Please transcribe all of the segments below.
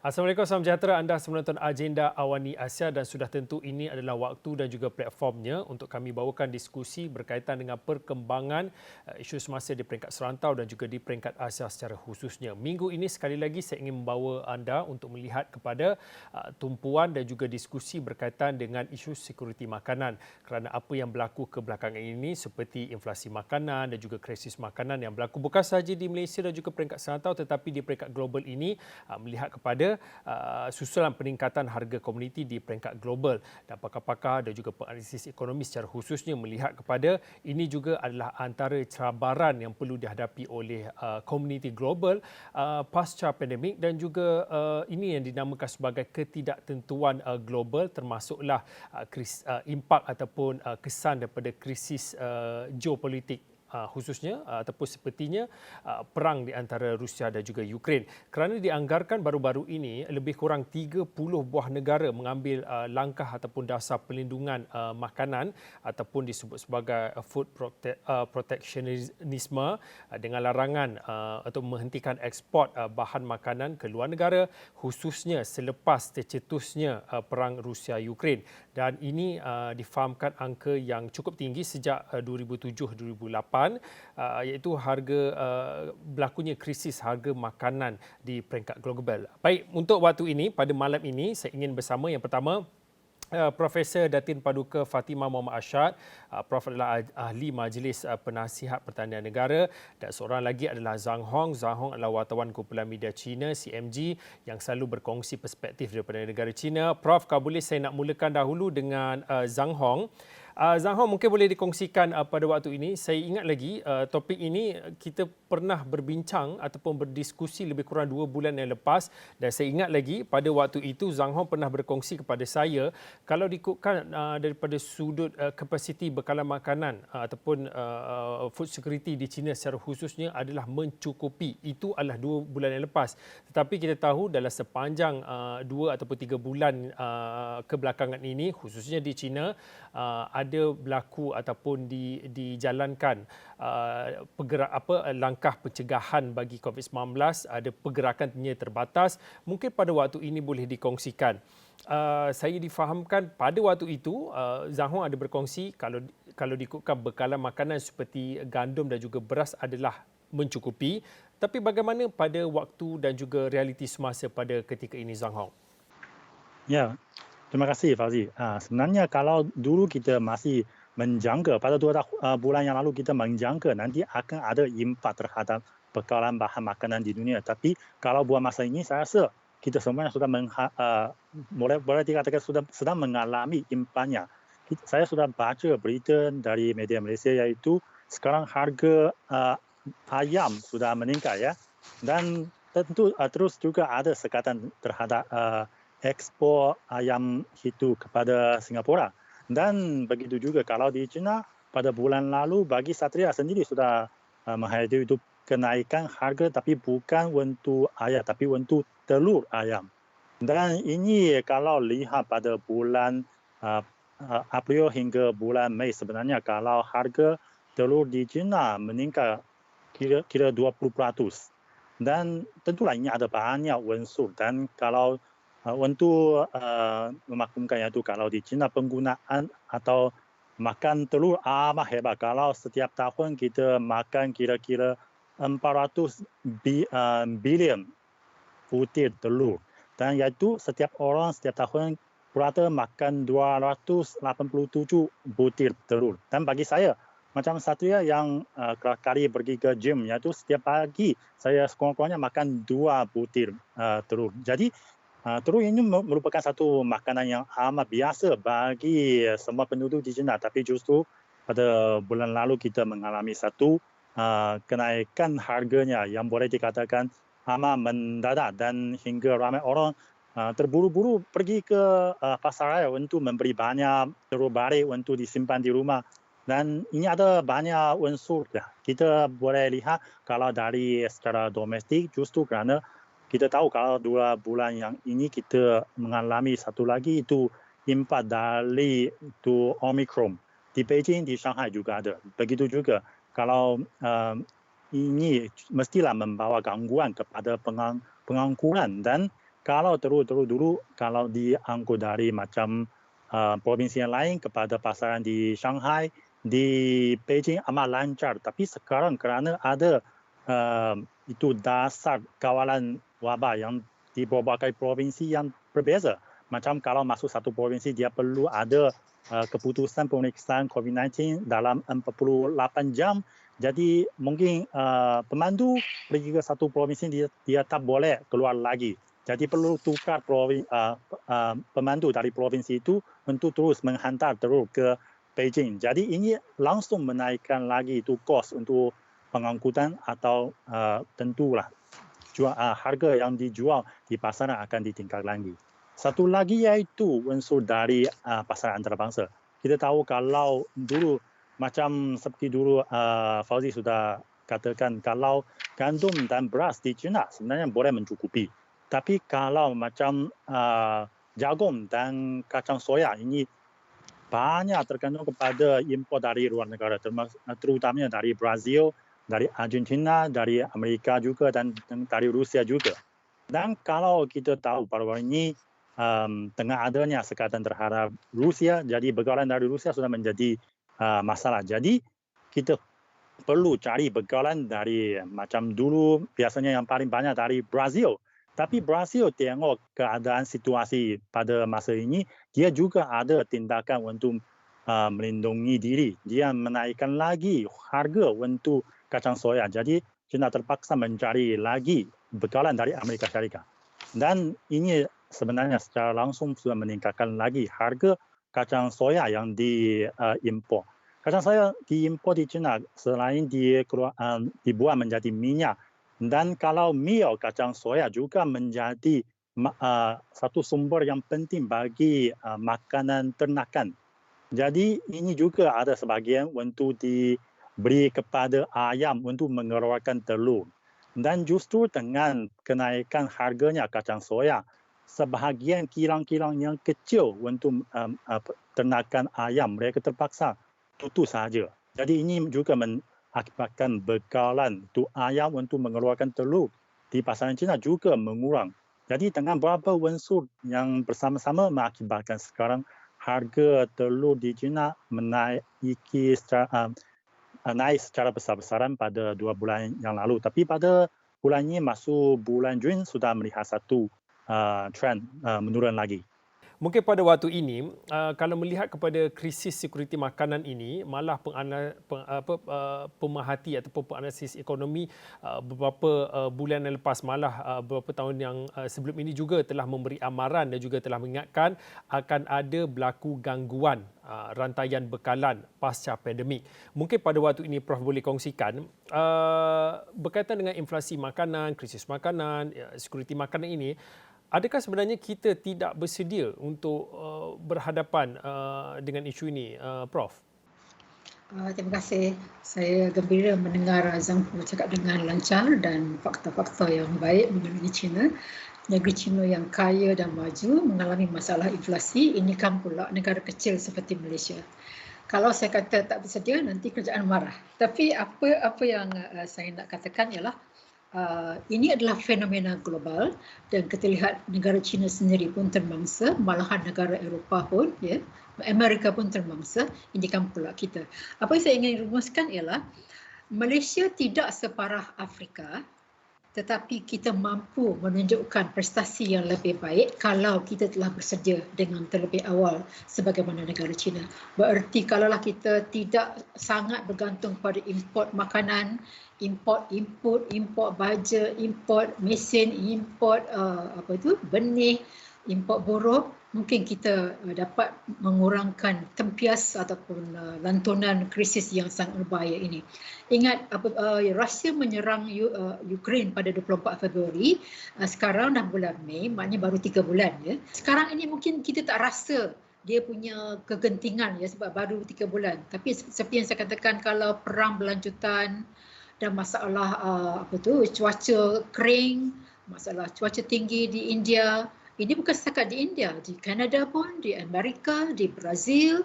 Assalamualaikum, salam sejahtera. Anda menonton Agenda Awani Asia dan sudah tentu ini adalah waktu dan juga platformnya untuk kami bawakan diskusi berkaitan dengan perkembangan isu semasa di peringkat serantau dan juga di peringkat Asia secara khususnya. Minggu ini sekali lagi saya ingin membawa anda untuk melihat kepada tumpuan dan juga diskusi berkaitan dengan isu sekuriti makanan kerana apa yang berlaku kebelakangan ini seperti inflasi makanan dan juga krisis makanan yang berlaku bukan sahaja di Malaysia dan juga peringkat serantau tetapi di peringkat global ini melihat kepada susulan peningkatan harga komuniti di peringkat global dan pakar-pakar dan juga penganalisis ekonomi secara khususnya melihat kepada ini juga adalah antara cabaran yang perlu dihadapi oleh komuniti global pasca pandemik dan juga ini yang dinamakan sebagai ketidaktentuan global termasuklah impak ataupun kesan daripada krisis geopolitik khususnya ataupun sepertinya perang di antara Rusia dan juga Ukraine. Kerana dianggarkan baru-baru ini lebih kurang 30 buah negara mengambil langkah ataupun dasar pelindungan makanan ataupun disebut sebagai food protectionism dengan larangan atau menghentikan ekspor bahan makanan ke luar negara khususnya selepas tercetusnya perang Rusia-Ukraine. Dan ini difahamkan angka yang cukup tinggi sejak 2007-2008 iaitu harga berlakunya krisis harga makanan di peringkat global. Baik, untuk waktu ini pada malam ini saya ingin bersama yang pertama Profesor Datin Paduka Fatimah Muhammad Ashad. Prof adalah ahli Majlis Penasihat Pertanian Negara dan seorang lagi adalah Zhang Hong. Zhang Hong adalah wartawan kumpulan media Cina CMG yang selalu berkongsi perspektif daripada negara Cina. Prof, kalau boleh saya nak mulakan dahulu dengan Zhang Hong. Zhang Hong mungkin boleh dikongsikan pada waktu ini. Saya ingat lagi topik ini kita pernah berbincang ataupun berdiskusi lebih kurang 2 bulan yang lepas dan saya ingat lagi pada waktu itu Zhang Hong pernah berkongsi kepada saya kalau diikutkan daripada sudut kapasiti bekalan makanan ataupun food security di China secara khususnya adalah mencukupi. Itu adalah 2 bulan yang lepas. Tetapi kita tahu dalam sepanjang 2 ataupun 3 bulan kebelakangan ini khususnya di China ada berlaku ataupun dijalankan langkah pencegahan bagi COVID-19, ada pergerakannya terbatas. Mungkin pada waktu ini boleh dikongsikan. Saya difahamkan pada waktu itu Zhang Hong ada berkongsi kalau diikutkan bekalan makanan seperti gandum dan juga beras adalah mencukupi. Tapi bagaimana pada waktu dan juga realiti semasa pada ketika ini, Zhang Hong? Ya, terima kasih Fauzi. Sebenarnya kalau dulu kita masih menjangka, pada 2 bulan yang lalu kita menjangka nanti akan ada impak terhadap bekalan bahan makanan di dunia. Tapi kalau buat masa ini saya rasa kita semuanya sudah boleh dikatakan sedang mengalami impaknya. Saya sudah baca berita dari media Malaysia iaitu sekarang harga ayam sudah meningkat ya. Dan tentu terus juga ada sekatan terhadap ekspor ayam itu kepada Singapura. Dan begitu juga kalau di China pada bulan lalu bagi Satria sendiri sudah menghadapi itu kenaikan harga tapi bukan untuk ayam tapi untuk telur ayam. Dan ini kalau lihat pada bulan April hingga bulan Mei sebenarnya kalau harga telur di China meningkat kira 20%. Dan tentulah ini ada banyak unsur dan kalau untuk memaklumkan iaitu kalau di China penggunaan atau makan telur amat hebat. Kalau setiap tahun kita makan kira-kira 400 bilion butir telur. Dan iaitu setiap orang setiap tahun rata makan 287 butir telur. Dan bagi saya, macam Satria yang kali pergi ke gym, iaitu setiap pagi saya sekurang-kurangnya makan 2 butir telur. Jadi, telur ini merupakan satu makanan yang amat biasa bagi semua penduduk di China. Tapi justru pada bulan lalu kita mengalami satu kenaikan harganya yang boleh dikatakan amat mendadak dan hingga ramai orang terburu-buru pergi ke pasar raya untuk membeli banyak telur balik untuk disimpan di rumah. Dan ini ada banyak unsur. Kita boleh lihat kalau dari secara domestik justru kerana kita tahu kalau 2 bulan yang ini kita mengalami satu lagi itu impak dari itu Omicron. Di Beijing, di Shanghai juga ada. Begitu juga kalau ini mestilah membawa gangguan kepada pengangkutan dan kalau terus dulu kalau diangkut dari macam provinsi yang lain kepada pasaran di Shanghai, di Beijing amat lancar. Tapi sekarang kerana ada itu dasar kawalan wabak yang di berbagai provinsi yang berbeza. Macam kalau masuk satu provinsi dia perlu ada keputusan pemeriksaan COVID-19 dalam 48 jam. Jadi mungkin pemandu pergi ke satu provinsi dia tak boleh keluar lagi. Jadi perlu tukar pemandu dari provinsi itu untuk terus menghantar terus ke Beijing. Jadi ini langsung menaikkan lagi itu kos untuk pengangkutan atau tentulah harga yang dijual di pasaran akan ditingkatkan lagi. Satu lagi yaitu unsur dari pasaran antarabangsa. Kita tahu kalau dulu macam seperti dulu Fauzi sudah katakan kalau gandum dan beras di China sebenarnya boleh mencukupi. Tapi kalau macam jagung dan kacang soya ini banyak tergantung kepada impor dari luar negara, terutamanya dari Brazil, dari Argentina, dari Amerika juga dan dari Rusia juga. Dan kalau kita tahu baru ini dengan adanya sekatan terhadap Rusia, jadi begalan dari Rusia sudah menjadi masalah. Jadi kita perlu cari begalan dari macam dulu biasanya yang paling banyak dari Brazil. Tapi Brazil tengok keadaan situasi pada masa ini, dia juga ada tindakan untuk melindungi diri. Dia menaikkan lagi harga untuk kacang soya. Jadi China terpaksa mencari lagi begalan dari Amerika Syarikat. Dan ini sebenarnya secara langsung sudah meningkatkan lagi harga kacang soya yang diimpor. Kacang soya diimpor di China selain dibuat menjadi minyak. Dan kalau meal kacang soya juga menjadi satu sumber yang penting bagi makanan ternakan. Jadi ini juga ada sebagian untuk diberi kepada ayam untuk mengeluarkan telur. Dan justru dengan kenaikan harganya kacang soya, sebahagian kilang-kilang yang kecil untuk ternakan ayam, mereka terpaksa tutup saja. Jadi ini juga mengakibatkan begalan untuk ayam untuk mengeluarkan telur di pasaran China juga mengurang. Jadi dengan beberapa unsur yang bersama-sama mengakibatkan sekarang harga telur di China naik secara besar-besaran pada 2 bulan yang lalu. Tapi pada bulan ini masuk bulan Jun sudah melihat satu trend menurun lagi. Mungkin pada waktu ini, kalau melihat kepada krisis sekuriti makanan ini, malah pemerhati ataupun penganalisis ekonomi beberapa bulan yang lepas, malah beberapa tahun yang sebelum ini juga telah memberi amaran dan juga telah mengingatkan akan ada berlaku gangguan rantaian bekalan pasca pandemik. Mungkin pada waktu ini Prof boleh kongsikan berkaitan dengan inflasi makanan, krisis makanan, sekuriti makanan ini, adakah sebenarnya kita tidak bersedia untuk berhadapan dengan isu ini, Prof? Terima kasih. Saya gembira mendengar Azam bercakap dengan lancar dan fakta-fakta yang baik mengenai China. Negeri China yang kaya dan maju mengalami masalah inflasi, ini kan pula negara kecil seperti Malaysia. Kalau saya kata tak bersedia, nanti kerajaan marah. Tapi apa yang saya nak katakan ialah ini adalah fenomena global dan kita lihat negara China sendiri pun termangsa, malahan negara Eropah pun, ya, Amerika pun termangsa, ini kan pula kita. Apa yang saya ingin rumuskan ialah Malaysia tidak separah Afrika, tetapi kita mampu menunjukkan prestasi yang lebih baik kalau kita telah bersedia dengan terlebih awal sebagaimana negara China. Bererti kalaulah kita tidak sangat bergantung pada import makanan, import baja, import mesin, import benih, import buruh, mungkin kita dapat mengurangkan tempias ataupun lantunan krisis yang sangat berbahaya ini. Ingat, Rusia menyerang Ukraine pada 24 Februari, sekarang dah bulan Mei, maknanya baru 3 bulan. Ya. Sekarang ini mungkin kita tak rasa dia punya kegentingan ya sebab baru 3 bulan. Tapi seperti yang saya katakan, kalau perang berlanjutan dan masalah cuaca kering, masalah cuaca tinggi di India, ini bukan setakat di India, di Kanada pun, di Amerika, di Brazil,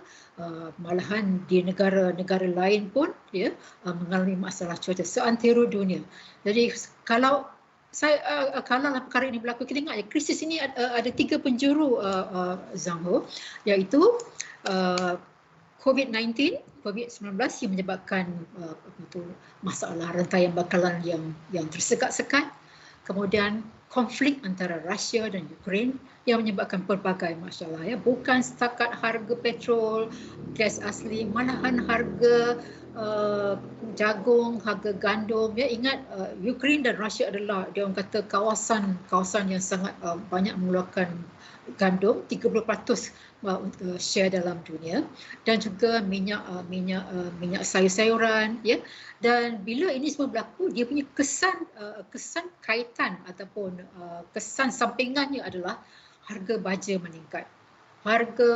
malahan di negara-negara lain pun ya mengalami masalah cuaca seantero dunia. Jadi kalau Kalau perkara ini berlaku, kita ingat ya, krisis ini ada 3 penjuru, Zhang Ho, iaitu COVID-19 yang menyebabkan masalah rantaian bakalan yang tersekat-sekat, kemudian konflik antara Rusia dan Ukraine yang menyebabkan pelbagai masalah, ya, bukan setakat harga petrol, gas asli, malahan harga jagung, harga gandum. Ya, ingat Ukraine dan Rusia adalah, dia orang kata, kawasan yang sangat banyak mengeluarkan gandum, 30% share dalam dunia, dan juga minyak sayur-sayuran, ya. Dan bila ini semua berlaku, dia punya kesan kaitan ataupun kesan sampingannya adalah harga baja meningkat, harga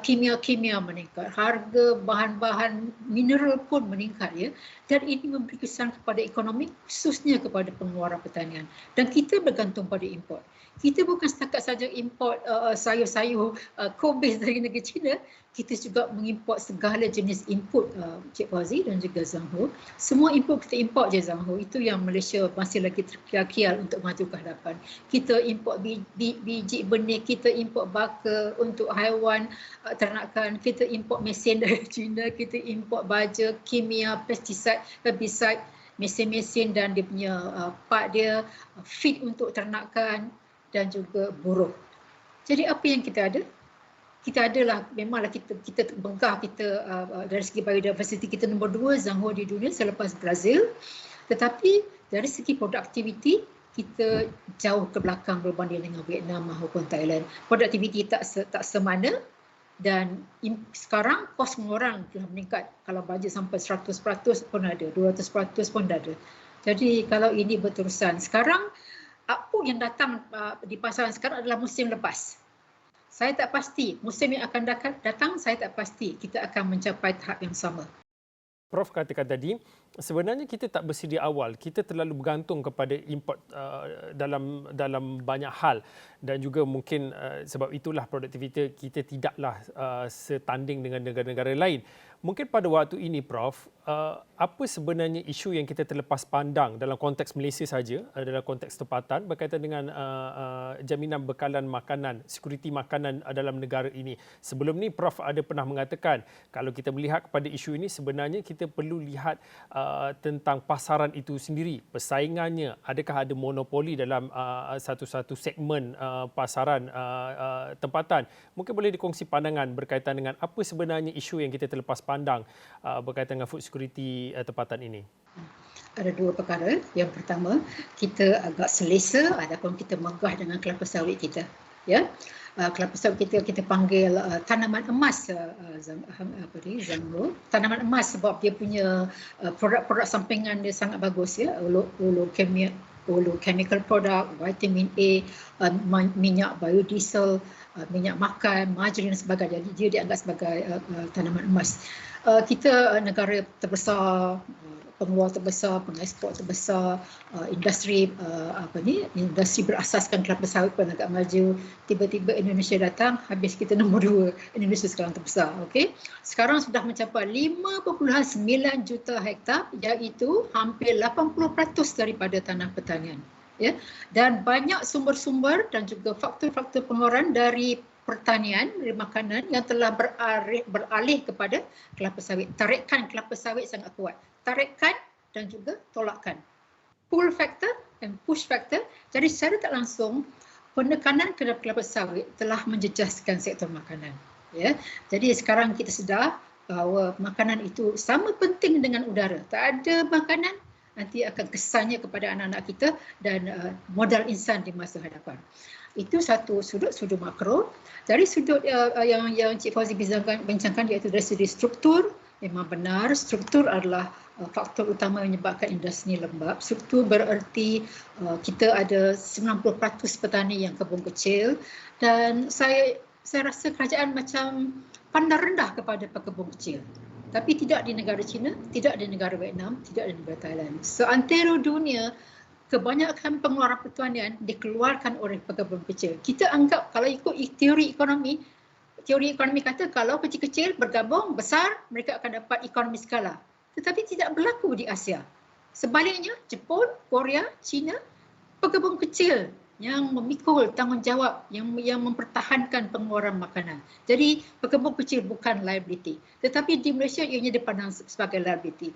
kimia meningkat, harga bahan-bahan mineral pun meningkat, ya. Dan ini memberi kesan kepada ekonomi, khususnya kepada pengeluaran pertanian. Dan kita bergantung pada import. Kita bukan setakat saja import sayur-sayur kobis dari negeri China, kita juga mengimport segala jenis input, Cik Fauzi dan juga Zhang Ho. Semua input kita import je, Zhang Ho. Itu yang Malaysia masih lagi terkial-kial untuk maju ke hadapan. Kita import biji benih, kita import baka untuk haiwan ternakan, kita import mesin dari China, kita import baja, kimia, pesticide, herbicide, mesin-mesin dan dia punya part dia, feed untuk ternakan dan juga buruh. Jadi apa yang kita ada? Kita adalah, memanglah kita megah, kita dari segi biodiversity kita nombor 2 Zhang Ho di dunia selepas Brazil, tetapi dari segi produktiviti kita jauh ke belakang berbanding dengan Vietnam maupun Thailand. Produktiviti tak semana, dan sekarang kos pengeluaran telah meningkat. Kalau bajet sampai 100% pun ada, 200% pun ada. Jadi kalau ini berterusan, sekarang apa yang datang di pasaran sekarang adalah musim lepas. Saya tak pasti musim yang akan datang, saya tak pasti kita akan mencapai tahap yang sama. Prof katakan tadi, sebenarnya kita tak bersedia awal. Kita terlalu bergantung kepada import dalam banyak hal, dan juga mungkin sebab itulah produktiviti kita tidaklah setanding dengan negara-negara lain. Mungkin pada waktu ini, Prof, apa sebenarnya isu yang kita terlepas pandang dalam konteks Malaysia saja, dalam konteks tempatan berkaitan dengan jaminan bekalan makanan, sekuriti makanan dalam negara ini. Sebelum ni Prof ada pernah mengatakan kalau kita melihat kepada isu ini, sebenarnya kita perlu lihat tentang pasaran itu sendiri, persaingannya, adakah ada monopoli dalam satu-satu segmen pasaran tempatan. Mungkin boleh dikongsi pandangan berkaitan dengan apa sebenarnya isu yang kita terlepas pandang berkaitan dengan food security tempatan ini. Ada 2 perkara. Yang pertama, kita agak selesa ataupun kita megah dengan kelapa sawit kita. Ya, kelapa sawit kita panggil tanaman emas, Zhang Ho. Tanaman emas sebab dia punya produk-produk sampingan dia sangat bagus, ya. Chemical product, vitamin A, minyak biodiesel, minyak makan, margarin dan sebagainya. Jadi dia dianggap sebagai tanaman emas. Kita negara terbesar, pengeluar terbesar, pengekspor terbesar, industri berasaskan kelapa sawit pun agak maju. Tiba-tiba Indonesia datang, habis kita nombor 2. Indonesia sekarang terbesar. Okey. Sekarang sudah mencapai 5.9 juta hektar, iaitu hampir 80% daripada tanah pertanian. Ya, dan banyak sumber-sumber dan juga faktor-faktor pengeluaran dari pertanian, dari makanan yang telah beralih kepada kelapa sawit. Tarikan kelapa sawit sangat kuat. Tarikan dan juga tolakan. Pull factor dan push factor. Jadi secara tak langsung penekanan terhadap kelapa sawit telah menjejaskan sektor makanan. Ya, jadi sekarang kita sedar bahawa makanan itu sama penting dengan udara. Tak ada makanan, nanti akan kesannya kepada anak-anak kita dan modal insan di masa hadapan. Itu satu sudut makro. Dari sudut yang Cik Fauzi bincangkan, iaitu dari segi struktur, memang benar struktur adalah faktor utama yang menyebabkan industri lembab. Struktur bererti kita ada 90% petani yang kebun kecil, dan saya rasa kerajaan macam pandang rendah kepada pekebun kecil. Tapi tidak di negara China, tidak di negara Vietnam, tidak di negara Thailand. Seantero dunia, kebanyakan pengeluaran pertanian dikeluarkan oleh pekebun kecil. Kita anggap kalau ikut teori ekonomi kata kalau kecil-kecil bergabung besar, mereka akan dapat ekonomi skala. Tetapi tidak berlaku di Asia. Sebaliknya, Jepun, Korea, China, pekebun kecil yang memikul tanggungjawab yang mempertahankan pengeluaran makanan. Jadi pekebun kecil bukan liability, tetapi di Malaysia ianya dipandang sebagai liability.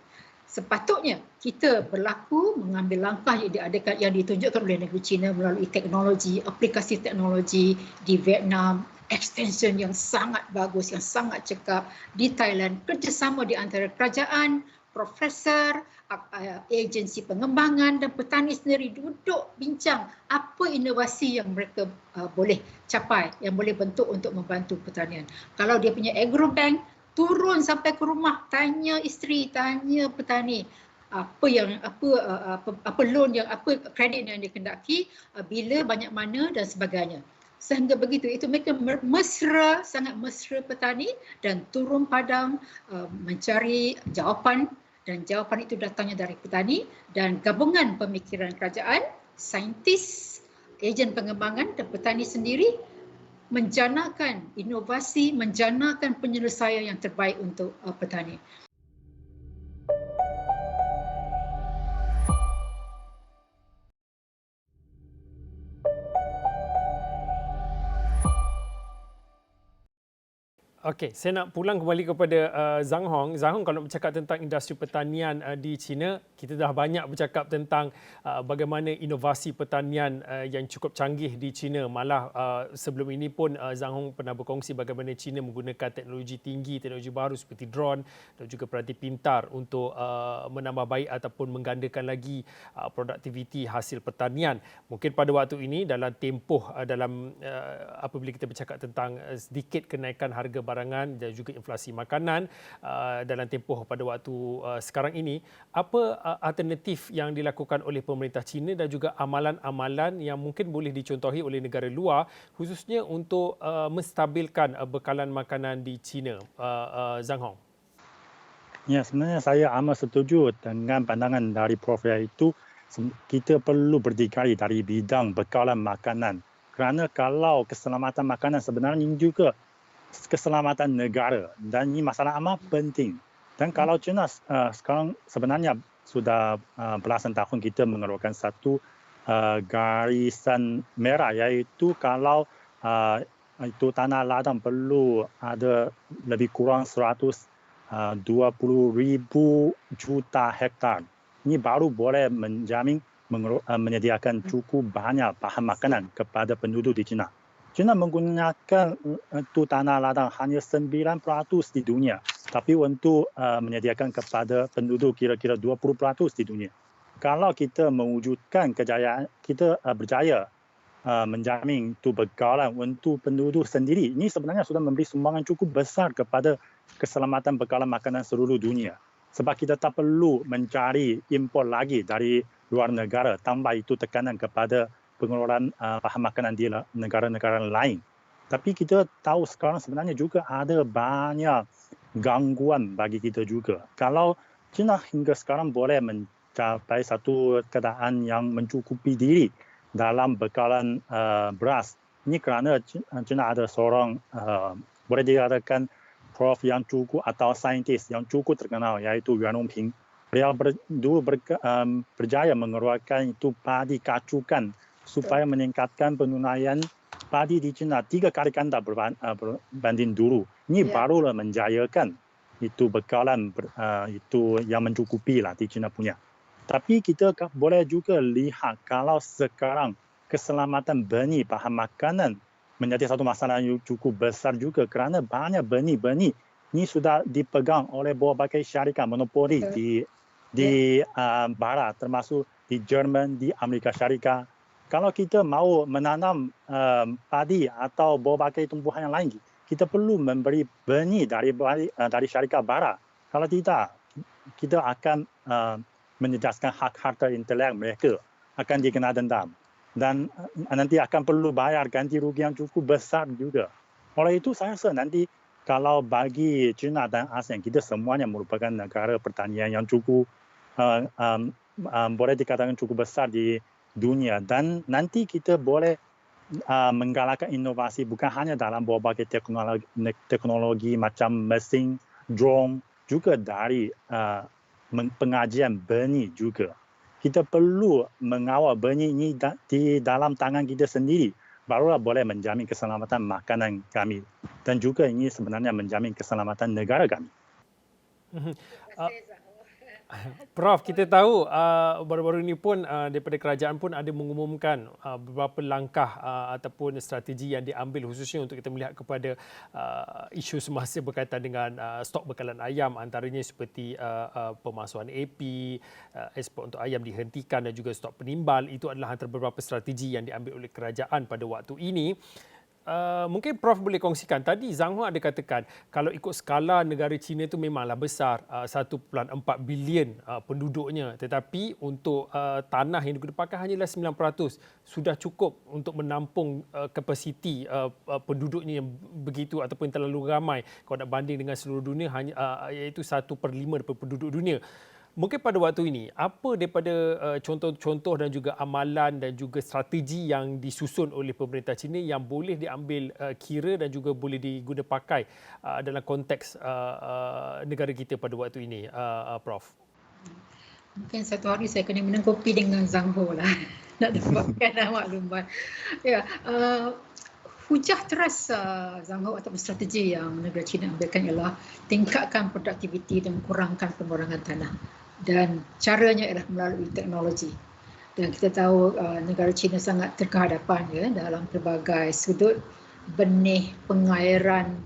Sepatutnya kita berlaku mengambil langkah yang ditunjukkan oleh negeri China melalui teknologi, aplikasi teknologi di Vietnam, extension yang sangat bagus, yang sangat cekap di Thailand, kerjasama di antara kerajaan, profesor, agensi pengembangan dan petani sendiri duduk bincang apa inovasi yang mereka boleh capai, yang boleh bentuk untuk membantu pertanian. Kalau dia punya agrobank, turun sampai ke rumah, tanya isteri, tanya petani apa loan yang apa kredit yang dikendaki, bila, banyak mana dan sebagainya. Sehingga begitu itu mereka mesra, sangat mesra petani dan turun padang mencari jawapan, dan jawapan itu datangnya dari petani dan gabungan pemikiran kerajaan, saintis, ejen pengembangan dan petani sendiri menjanakan inovasi, menjanakan penyelesaian yang terbaik untuk petani. Okey, saya nak pulang kembali kepada Zhang Hong. Zhang Hong, kalau bercakap tentang industri pertanian di China, kita dah banyak bercakap tentang bagaimana inovasi pertanian yang cukup canggih di China. Malah sebelum ini pun Zhang Hong pernah berkongsi bagaimana China menggunakan teknologi tinggi, teknologi baru seperti drone dan juga peranti pintar untuk menambah baik ataupun menggandakan lagi produktiviti hasil pertanian. Mungkin pada waktu ini dalam tempoh apabila kita bercakap tentang sedikit kenaikan harga barangan dan juga inflasi makanan dalam tempoh pada waktu sekarang ini, apa alternatif yang dilakukan oleh pemerintah China dan juga amalan-amalan yang mungkin boleh dicontohi oleh negara luar khususnya untuk menstabilkan bekalan makanan di China, Zhang Hong? Ya, sebenarnya saya amat setuju dengan pandangan dari Prof. Iaitu kita perlu berdikari dari bidang bekalan makanan. Kerana kalau keselamatan makanan sebenarnya juga keselamatan negara dan ini masalah amat penting. Dan kalau China sekarang sebenarnya sudah belasan tahun kita mengeluarkan satu garisan merah, iaitu kalau itu tanah ladang perlu ada lebih kurang 120,000 juta hektar. Ini baru boleh menjamin menyediakan cukup banyak bahan makanan kepada penduduk di China. China menggunakan itu tanah ladang hanya 9% di dunia, tapi untuk menyediakan kepada penduduk kira-kira 20% di dunia. Kalau kita mewujudkan kejayaan, kita berjaya menjamin itu bekalan untuk penduduk sendiri, ini sebenarnya sudah memberi sumbangan cukup besar kepada keselamatan bekalan makanan seluruh dunia. Sebab kita tak perlu mencari impor lagi dari luar negara, tambah itu tekanan kepada pengeluaran bahan makanan di negara-negara lain. Tapi kita tahu sekarang sebenarnya juga ada banyak gangguan bagi kita juga. Kalau China hingga sekarang boleh mencapai satu keadaan yang mencukupi diri dalam bekalan beras, ini kerana China ada seorang boleh dikatakan prof yang cukup atau saintis yang cukup terkenal, iaitu Yuan Rongping. Beliau dulu berjaya mengeluarkan itu padi kacukan supaya meningkatkan penunaian padi di China 3 kali ganda berbanding dulu. Ini barulah menjayakan itu bekalan itu yang mencukupi lah di China punya. Tapi kita boleh juga lihat kalau sekarang keselamatan benih bahan makanan menjadi satu masalah yang cukup besar juga kerana banyak benih-benih ini sudah dipegang oleh berbagai syarikat monopoli di barat, termasuk di Jerman, di Amerika Syarikat. Kalau kita mahu menanam padi atau berbagai tumbuhan yang lain, kita perlu memberi benih dari syarikat barat. Kalau tidak, kita akan menjejaskan hak harta intelek mereka, akan dikena dendam. Dan nanti akan perlu bayar ganti rugi yang cukup besar juga. Oleh itu saya rasa nanti kalau bagi China dan ASEAN, kita semuanya merupakan negara pertanian yang cukup boleh dikatakan cukup besar di dunia, dan nanti kita boleh menggalakkan inovasi bukan hanya dalam berbagai teknologi macam mesin, drone, juga dari pengajian benih juga. kita perlu mengawal benih ini di dalam tangan kita sendiri. Barulah boleh menjamin keselamatan makanan kami. Dan juga ini sebenarnya menjamin keselamatan negara kami. Mhm. Prof, kita tahu baru-baru ini pun daripada kerajaan pun ada mengumumkan beberapa langkah ataupun strategi yang diambil khususnya untuk kita melihat kepada isu semasa berkaitan dengan stok bekalan ayam, antaranya seperti pemasukan AP, ekspor untuk ayam dihentikan dan juga stok penimbal. Itu adalah antara beberapa strategi yang diambil oleh kerajaan pada waktu ini. Mungkin Prof boleh kongsikan. Tadi Zhang Ho ada katakan kalau ikut skala negara China itu memanglah besar, 1.4 bilion penduduknya, tetapi untuk tanah yang digunakan hanyalah 9%. Sudah cukup untuk menampung kapasiti penduduknya yang begitu ataupun terlalu ramai kalau nak banding dengan seluruh dunia, hanya iaitu 1/5 daripada penduduk dunia. Mungkin pada waktu ini, apa daripada contoh-contoh dan juga amalan dan juga strategi yang disusun oleh pemerintah China yang boleh diambil kira dan juga boleh diguna pakai dalam konteks negara kita pada waktu ini, Prof? Mungkin satu hari saya kena minum kopi dengan Zhang Ho lah nak dapatkan maklumat. Ya, hujah teras Zhang Ho ataupun strategi yang negara China ambilkan ialah tingkatkan produktiviti dan kurangkan pengurangan tanah. Dan caranya ialah melalui teknologi. Dan kita tahu negara China sangat terkehadapan ya dalam pelbagai sudut benih pengairan.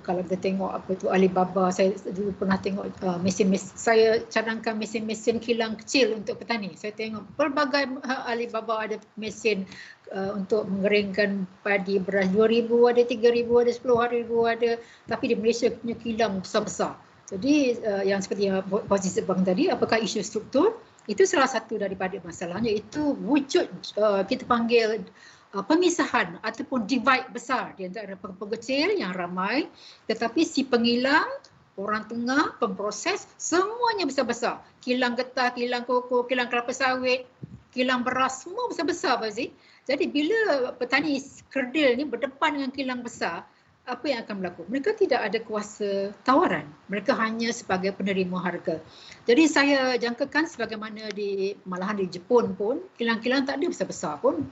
Kalau kita tengok apa tu Alibaba, saya dulu pernah tengok mesin-mesin, saya cadangkan mesin-mesin kilang kecil untuk petani. Saya tengok pelbagai Alibaba ada mesin untuk mengeringkan padi beras 2,000 ada, 3,000 ada, 10,000 ada, tapi di Malaysia punya kilang besar-besar. Jadi yang seperti yang posisi bang tadi, apakah isu struktur? Itu salah satu daripada masalahnya, itu wujud kita panggil pemisahan ataupun divide besar di antara pengecil yang ramai, tetapi si pengilang, orang tengah, pemproses, semuanya besar-besar. Kilang getah, kilang koko, kilang kelapa sawit, kilang beras, semua besar-besar Fazi. Jadi bila petani kerdil ni berdepan dengan kilang besar, apa yang akan berlaku? Mereka tidak ada kuasa tawaran. Mereka hanya sebagai penerima harga. Jadi saya jangkakan sebagaimana malahan di Jepun pun, kilang-kilang tak ada besar-besar pun.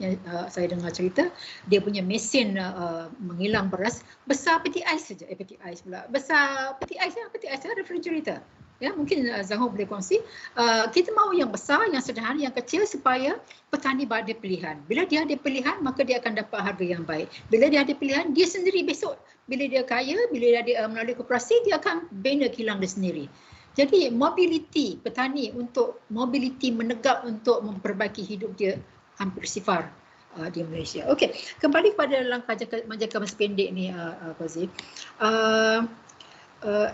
Saya dengar cerita, dia punya mesin mengilang beras besar peti ais saja. Peti ais pula. Besar peti ais refrigerator. Ya, mungkin Zhang Ho boleh kongsi. Kita mahu yang besar, yang sederhana, yang kecil supaya petani ada pilihan. Bila dia ada pilihan, maka dia akan dapat harga yang baik. Bila dia ada pilihan, dia sendiri besok, bila dia kaya, bila dia melalui koperasi, dia akan bina kilang dia sendiri. Jadi mobiliti petani untuk mobiliti menegak untuk memperbaiki hidup dia hampir sifar di Malaysia. Okey, kembali kepada langkah jangka masa pendek ni, Fazil.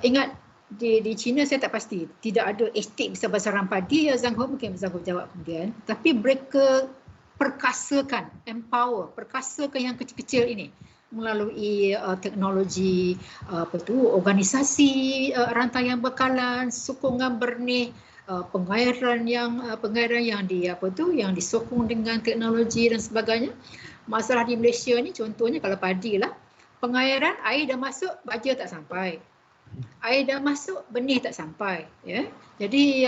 Ingat di China saya tak pasti, tidak ada estate besar-besaran padi, Zhang Ho mungkin Zhang Ho jawab kemudian, tapi mereka perkasakan, perkasakan yang kecil-kecil ini melalui teknologi organisasi rantaian bekalan, sokongan benih, pengairan yang yang disokong dengan teknologi dan sebagainya. Masalah di Malaysia ni contohnya kalau padi lah, pengairan air dah masuk, baja tak sampai. Air dah masuk, benih tak sampai, ya. Jadi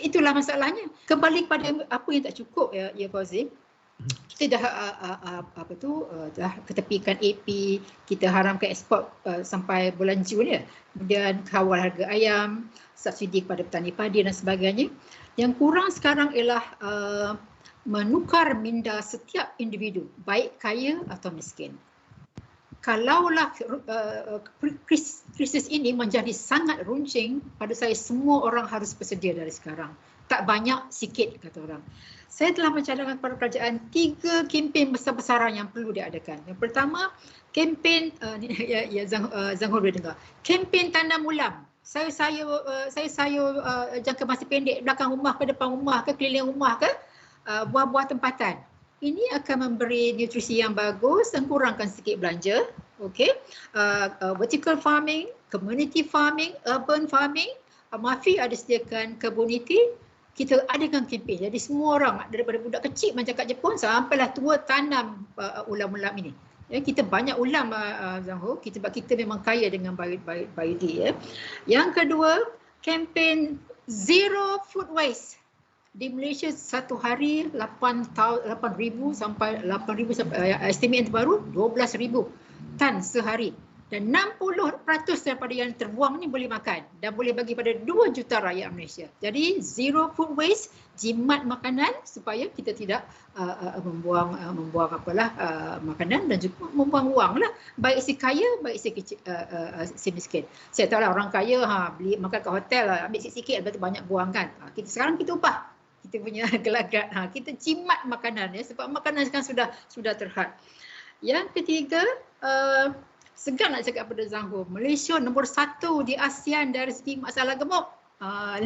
itulah masalahnya. Kembali kepada apa yang tak cukup, ya Fauzi. Kita dah ketepikan AP, kita haramkan ekspor sampai bulan Jun ya. Kemudian kawal harga ayam, subsidi kepada petani padi dan sebagainya. Yang kurang sekarang ialah menukar minda setiap individu, baik kaya atau miskin. Kalaulah krisis ini menjadi sangat runcing, pada saya semua orang harus bersedia dari sekarang. Tak banyak, sikit kata orang. Saya telah mencadangkan kepada kerajaan 3 kempen besar-besaran yang perlu diadakan. Yang pertama, kempen Zhang Ho boleh dengar. Kempen tanam ulam. Saya jangka masa pendek, belakang rumah ke depan rumah ke keliling rumah ke buah-buah tempatan. Ini akan memberi nutrisi yang bagus dan kurangkan sikit belanja. Okay. Vertical farming, community farming, urban farming, Mafi ada sediakan community, kita adakan kempen. Jadi semua orang daripada budak kecil macam kat Jepun sampailah tua tanam ulam-ulam ini. Ya, kita banyak ulam Zhang Ho, sebab kita memang kaya dengan biodi ya. Yang kedua, kempen zero food waste. Di Malaysia satu hari 8,000 sampai 8,000 sampai estimate yang terbaru 12,000 tan sehari. Dan 60% daripada yang terbuang ni boleh makan dan boleh bagi pada 2 juta rakyat Malaysia. Jadi zero food waste, jimat makanan supaya kita tidak membuang makanan dan juga membuang wang lah. Baik si kaya, baik si kecil, si miskin. Saya tahu lah orang kaya beli makan kat hotel ambil sikit-sikit lepas tu banyak buang kan. Sekarang kita ubah. Kita punya gelagat, kita jimat makanan ya, sebab makanan sekarang sudah terhad. Yang ketiga, segan nak cakap pada Zhang Ho, Malaysia nombor 1 di ASEAN dari segi masalah gemuk. 50%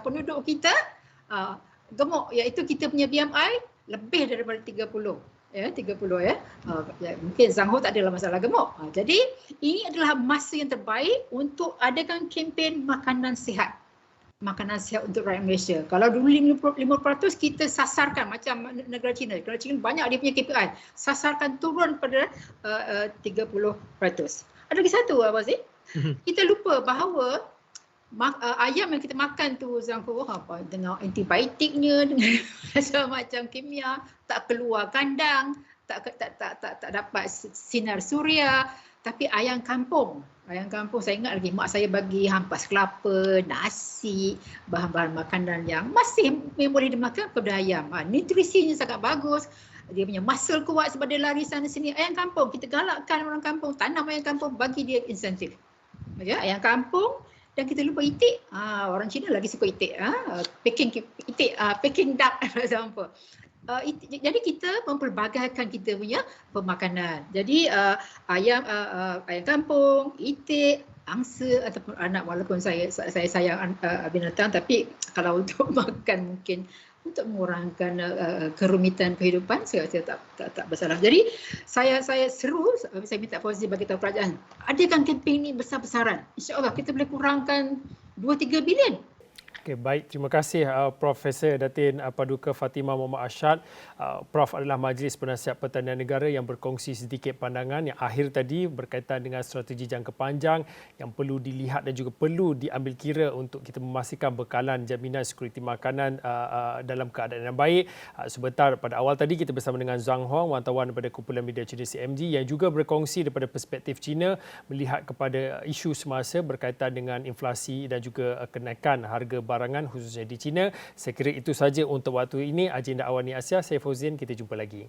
penduduk kita gemuk, iaitu kita punya BMI lebih daripada 30. Ya, 30 ya. Mungkin Zhang Ho tak adalah masalah gemuk. Jadi ini adalah masa yang terbaik untuk adakan kempen makanan sihat. Makanan sihat untuk rakyat Malaysia. Kalau dulu 50% kita sasarkan macam negara China. Negara China banyak dia punya KPI. Sasarkan turun pada 30%. Ada lagi satu Abang Zee. Kita lupa bahawa ayam yang kita makan tu Zhang Ho dengan antibiotiknya, dengan macam-macam kimia, tak keluar kandang, tak dapat sinar suria. Tapi ayam kampung saya ingat lagi mak saya bagi hampas kelapa, nasi, bahan-bahan makanan yang masih boleh dimakan kepada ayam. Nutrisinya sangat bagus. Dia punya muscle kuat sebab dia lari sana sini. Ayam kampung, kita galakkan orang kampung, tanam ayam kampung, bagi dia insentif. Ya, ayam kampung. Dan kita lupa itik. Orang Cina lagi suka itik. Peking duck for example. Jadi kita mempelbagaikan kita punya pemakanan. Jadi ayam kampung, itik, angsa ataupun anak, walaupun saya sayang binatang, tapi kalau untuk makan mungkin untuk mengurangkan kerumitan kehidupan saya rasa tak bersalah. Jadi saya seru, saya minta Fauzi bagi tahu kerajaan, adakan kempen ini besar-besaran. InsyaAllah kita boleh kurangkan 2-3 bilion. Okay, baik, terima kasih Profesor Datin Paduka Fatimah Muhammad Ashad. Prof adalah Majlis Penasihat Pertanian Negara yang berkongsi sedikit pandangan yang akhir tadi berkaitan dengan strategi jangka panjang yang perlu dilihat dan juga perlu diambil kira untuk kita memastikan bekalan jaminan sekuriti makanan dalam keadaan yang baik. Sebentar pada awal tadi kita bersama dengan Zhang Ho, wartawan daripada Kumpulan Media Cina CMG yang juga berkongsi daripada perspektif China melihat kepada isu semasa berkaitan dengan inflasi dan juga kenaikan harga barangan khususnya di China. Saya kira itu saja untuk waktu ini. Agenda Awal Ni Asia, saya Fauzin, kita jumpa lagi.